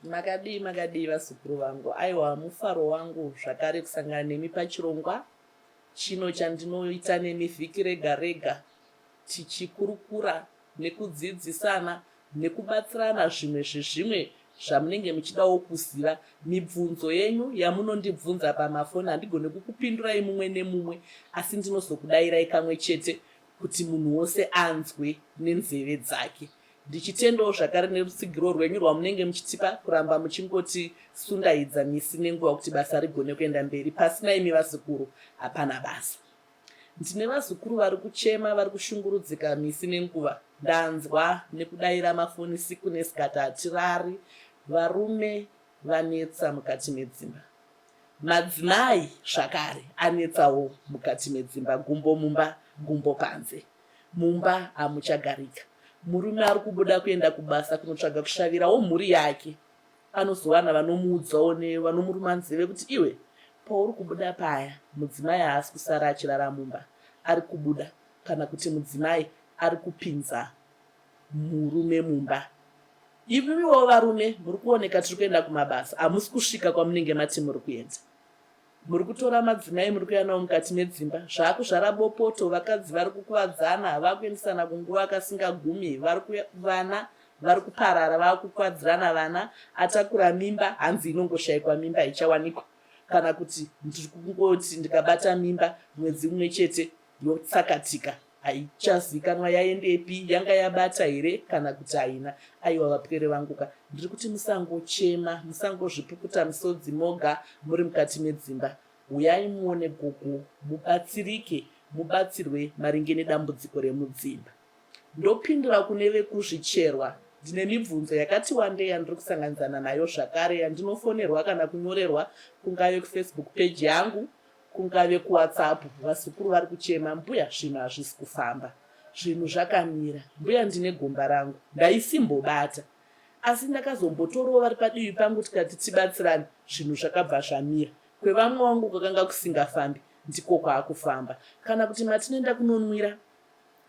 Makadii vazukuru vangu. Aiwa, mufaro wangu zvakare kusangana nemi pachirongwa chino chandinoita nemi vhiki rega rega, tichikurukura nekudzidzisana nekubatsirana zvimwe zvezvimwe zvamunenge muchidawo kuziva. Mibvunzo yenyu yamunondibvunza pamafoni handigone kukupindurai mumwe nemumwe, asi ndinozokudayirai kamwe chete kuti munhu wose anzwe nenzeve dzake. Ndichitendawo zvakare nerutsigiro rwenyu rwamunenge muchitipa kuramba muchingoti sundaidza misi nenguva kuti basa rigone kuenda mberi. Pasina imi vazukuru hapana basa. Ndine vazukuru vari kuchema, vari kushungurudzika misi nenguva. Ndanzwa nekudayira mafoni siku nesikati hatirari. Varume vanetsa mukati medzimba, madzimai zvakare anetsawo mukati medzimba, gumbo mumba gumbo panze. Mumba hamuchagarika. Murume ari kubuda kuenda kubasa kunotsvaga kushavirawo mhuri yake, anozowana vanomuudzawo nevanomuruma nzeve kuti iwe pauri kubuda paya mudzimai haasi kusara achirara mumba, ari kubuda, kana kuti mudzimai ari kupinza murume mumba. Ivimiwo varume muri kuoneka tiri kuenda kumabasa, hamusi kusvika kwamunenge mati muri kuenda. Muri kutora madzimai muri kuenda nawo mukati medzimba, zvakuzvara bopoto. Vakadzi vari kukuvadzana, vakuendesana kunguva kasingagumi. Vana vari kuparara, vakukuvadzirana. Vana atakura mimba, hanzi inongoshayikwa mimba ichawanikwa, kana kuti ndiri kungoti ndikabata mimba mwedzi mumwe chete yotsakatika, haichazivikanwa yaendepi, yanga yabata here kana kuti haina. Aiwa vapwere vanguka, ndiri kuti musangochema, musangozvipukuta misodzi moga muri mukati medzimba. Uyai muone gogo, mubatsirike, mubatsirwe maringe nedambudziko remudzimba. Ndopindura kune vekuzvicherwa. Ndine mibvunzo yakati wandei yandiri kusanganidzana nayo zvakare, yandinofonerwa kana kunyorerwa, kungave kufacebook page yangu, kungave kuwhatsapp. Vazukuru vari kuchema, mbuya zvinhu hazvisi kufamba, zvinhu zvakamira. Mbuya ndine gomba rangu, ndaisimbobata, asi ndakazombotorawo vari padivi pangu tikati tibatsirane, zvinhu zvakabva zvamira. Kwevamwe wangu kwakanga kusingafambi, ndiko kwaakufamba. Kana kuti matinoenda kunonwira,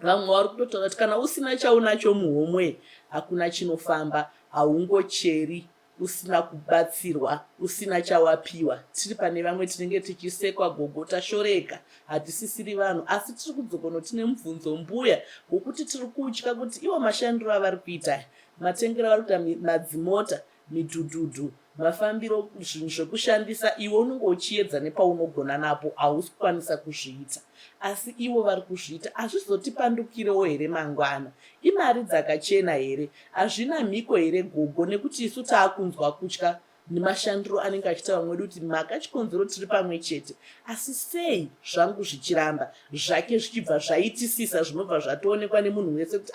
vamwe vari kutotaura kuti kana usina chaunacho muhomwe hakuna chinofamba, haungocheri usina kubatsirwa, usina chawapiwa. Tiri pane vamwe tinenge tichisekwa gogo, tashoreka, hatisisiri vanhu, asi tiri kudzokono tine mubvunzo mbuya wokuti tiri kutya kuti iwo mashandiro avari kuita, matengero avari kuita, madzimota, midhudhudhu, mafambiro, zvinhu zvokushandisa, iwe unenge uchiedza nepaunogona napo, hausi kukwanisa kuzviita. Asi ivo vari kuzviita, hazvizotipandukirewo here mangwana? Imari dzakachena here? Hazvina mhiko here gogo? Nekuti isu taakunzwa kutya nemashandiro anenge achiita vamwe vedu kuti makachikonzero tiri pamwe chete. Asi sei zvangu zvichiramba, zvake zvichibva zvaitisisa, zvinobva zvatoonekwa nemunhu wese kuti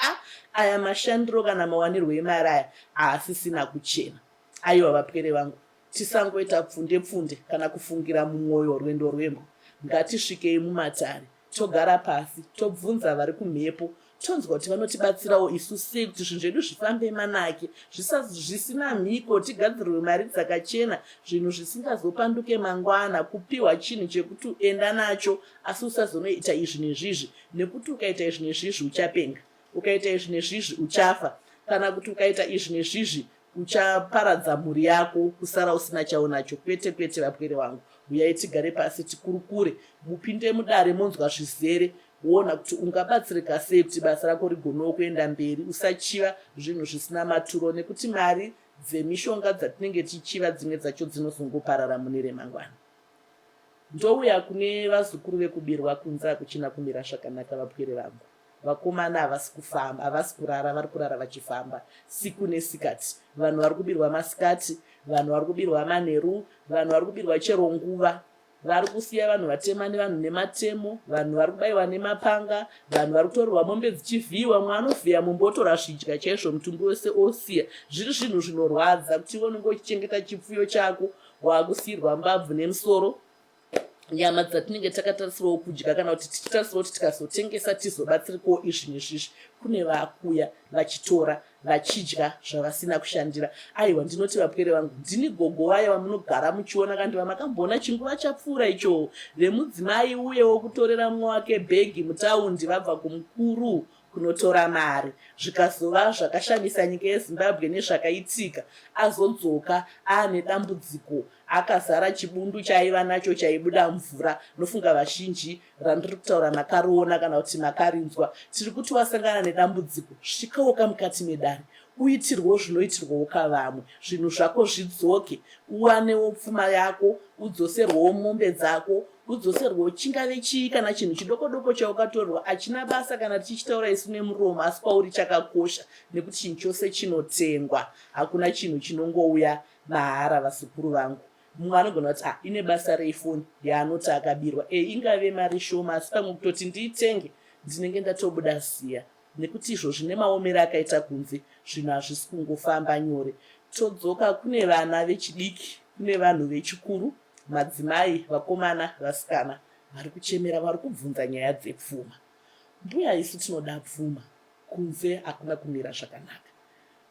aya mashandiro kana mawanirwo emari aya haasisina kuchena. Aiwa vapwere vangu, tisangoita pfunde kana kufungira mumwoyo rwendo rwembo. Ngatisvikei mumatare, togara pasi, tobvunza vari kumhepo, tonzwa kuti vanotibatsirawo isu sei kuti zvinhu zvedu zvifambe manake, zvisina mhiko, tigadzirirwe mari dzakachena, zvinhu zvisingazopanduke mangwana, kupiwa chinhu chekuti enda nacho, asi usazonoita izvi nezvizvi, nekuti ukaita izvi nezvizvi uchapenga, ukaita izvi nezvizvi uchafa, kana kuti ukaita izvi nezvizvi uchaparadza mhuri yako, kusara usina chaunacho. Kwete kwete vapwere vangu, uyai tigare pasi tikurukure, mupinde mudare monzwa zvizere, woona kuti ungabatsirika sei kuti basa rako rigonewo kuenda mberi. Usachiva zvinhu zvisina maturo, nekuti mari dzemishonga dzatinenge tichiva dzimwe dzacho dzinozongoparara mune remangwana. Ndouya kune vazukuru vekubirwa kunze hakuchina kumira zvakanaka vapwere vangu. Vakomana havasi kufamba, havasi kurara, vari kurara vachifamba siku nesikati. Vanhu vari kubirwa masikati, vanhu vari kubirwa manheru, vanhu vari kubirwa chero nguva. Vari kusiya vanhu vatema nevanhu nematemo, vanhu vari kubayiwa nemapanga, vanhu vari kutorerwa mombe dzichivhiyiwa. Mwana anovhiya mombe otora zvidya chaizvo, mutumbi wese osiya. Zviri zvinhu zvinorwadza kuti iwe unenge uchichengeta chipfuyo chako, waakusiyirwa mbabvu nemusoro, nyama dzatinenge takatarisirwawo kudya, kana kuti tichitarisirwa kuti tikazotengesa tizobatsirikawo izvi nezvizvi. Kune vaakuya vachitora vachidya zvavasina kushandira. Aiwa, ndinoti vapwere vangu, ndini gogo wayo vamunogara muchiona kandi vamakamboona chinguva chapfuura icho vemudzimai uyewo kutorera mumwe wake bhegi mutaundi vabva kumukuru kunotora mari. Zvikazova zvakashamisa nyika yeZimbabwe nezvakaitika, azodzoka aane dambudziko akazara chibundu chaaiva nacho chaibuda mvura. Nofunga vazhinji randiri kutaura makariona kana kuti makarinzwa. Tiri kuti wasangana nedambudziko, svikawoka mukati medare, uitirwo zvinoitirwawo kavamwe, zvinhu zvako zvidzoke, uwanewo pfuma yako, udzoserwewo mombe dzako, udzoserwewo chingave chii kana chinhu chidoko-doko chaukatorwa achina basa kana tichitaura isu nemuromo, asi kwauri chakakosha, nekuti chinhu chose chinotengwa. Hakuna chinhu chinongouya mahara, vasikuru vangu. Mumwe anogona kuti ine basa reifoni yaanoti akabirwa, ingave mari shoma, asi pamwe kutoti ndiitenge ndinenge ndatobuda ziya, nekuti izvo zvine maomero akaita kunze, zvinhu hazvisi kungofamba nyore. Todzoka kune vana vechidiki, kune vanhu vechikuru, madzimai, vakomana, vasikana vari kuchemera, vari kubvunza nyaya dzepfuma. Mbuya isu tinoda pfuma, kunze hakuna kumira zvakanaka.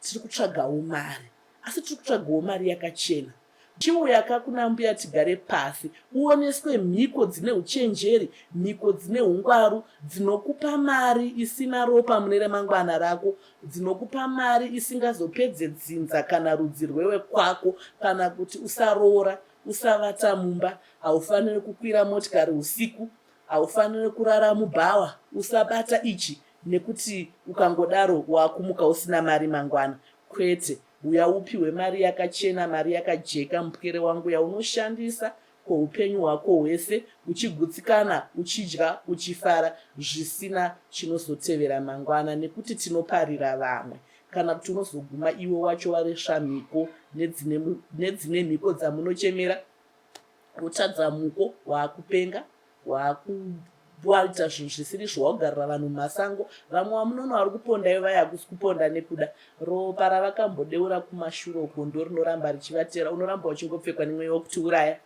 Tiri kutsvagawo mari, asi tiri kutsvagawo mari yakachena. Chiuyaka kuna mbuya tigare pasi, uoneswe mhiko dzine uchenjeri, mhiko dzine ungwaru, dzinokupa mari isina ropa mune remangwana rako, dzinokupa mari isingazopedze dzinza kana rudzi rwewe kwako, kana kuti usaroora, usavata mumba, haufaniri kukwira motikari usiku, haufaniri kurara mubhawa, usabata ichi, nekuti ukangodaro wakumuka usina mari mangwana. Kwete, uya upiwe mari yakachena, mari yakajeka, mupwere wangu, yaunoshandisa kweupenyu hwako hwese, uchigutsikana, uchidya, uchifara, zvisina chinozotevera mangwana, nekuti tinoparira vamwe. Kana kuti unozoguma iwe wacho waresva mhiko nedzine mhiko dzamunochemera, utadza muko, waakupenga, waita zvinhu zvisiri zvawagarira vanhu mumasango. Vamwe vamunoona vari kuponda ivo vaya hakusi kuponda nekuda ropa ravakambodeura kumashure uko ndo rinoramba richivatera. Unoramba uchingopfekwa nemweya wekuti uraya,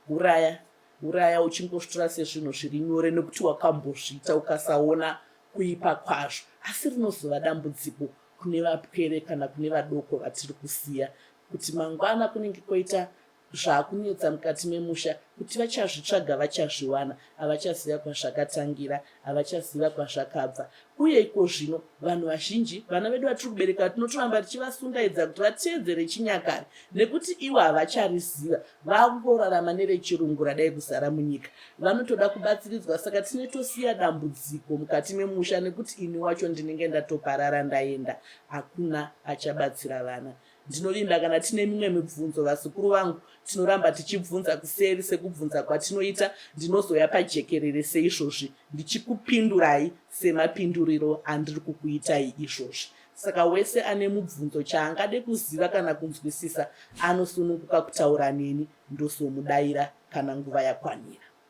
uraya, uraya, uchingosvitora sezvinhu zviri nyore nekuti wakambozviita ukasaona kuipa kwazvo. Asi rinozova dambudziko kune vapwere kana kune vadoko vatiri kusiya, kuti mangwana kunenge koita zvaakunetsa mukati memusha, kuti vachazvitsvaga vachazviwana, havachaziva kwazvakatangira, havachaziva kwazvakabva. Uye iko zvino vanhu vazhinji, vana vedu vatiri kubereka, tinotoramba tichivasundaidza kuti vateedzere chinyakare, nekuti ivo havachariziva, vakungorarama nerechirungu radai kuzara munyika. Vanotoda kubatsiridzwa, saka tinotosiya dambudziko mukati memusha, nekuti ini wacho ndinenge ndatoparara ndaenda, hakuna achabatsira vana. Ndinolinda kana tine mimwe mibvunzo, vasikuru vangu, tinoramba tichibvunza kuseri sekubvunza kwatinoita, ndinozoya pajekerere seizvozvi, ndichikupindurai semapinduriro andiri kukuitai izvozvi. Saka wese ane mubvunzo chaangade kuziva kana kunzwisisa, anosununguka kutaura neni, ndozomudaira kana nguva yakwanira.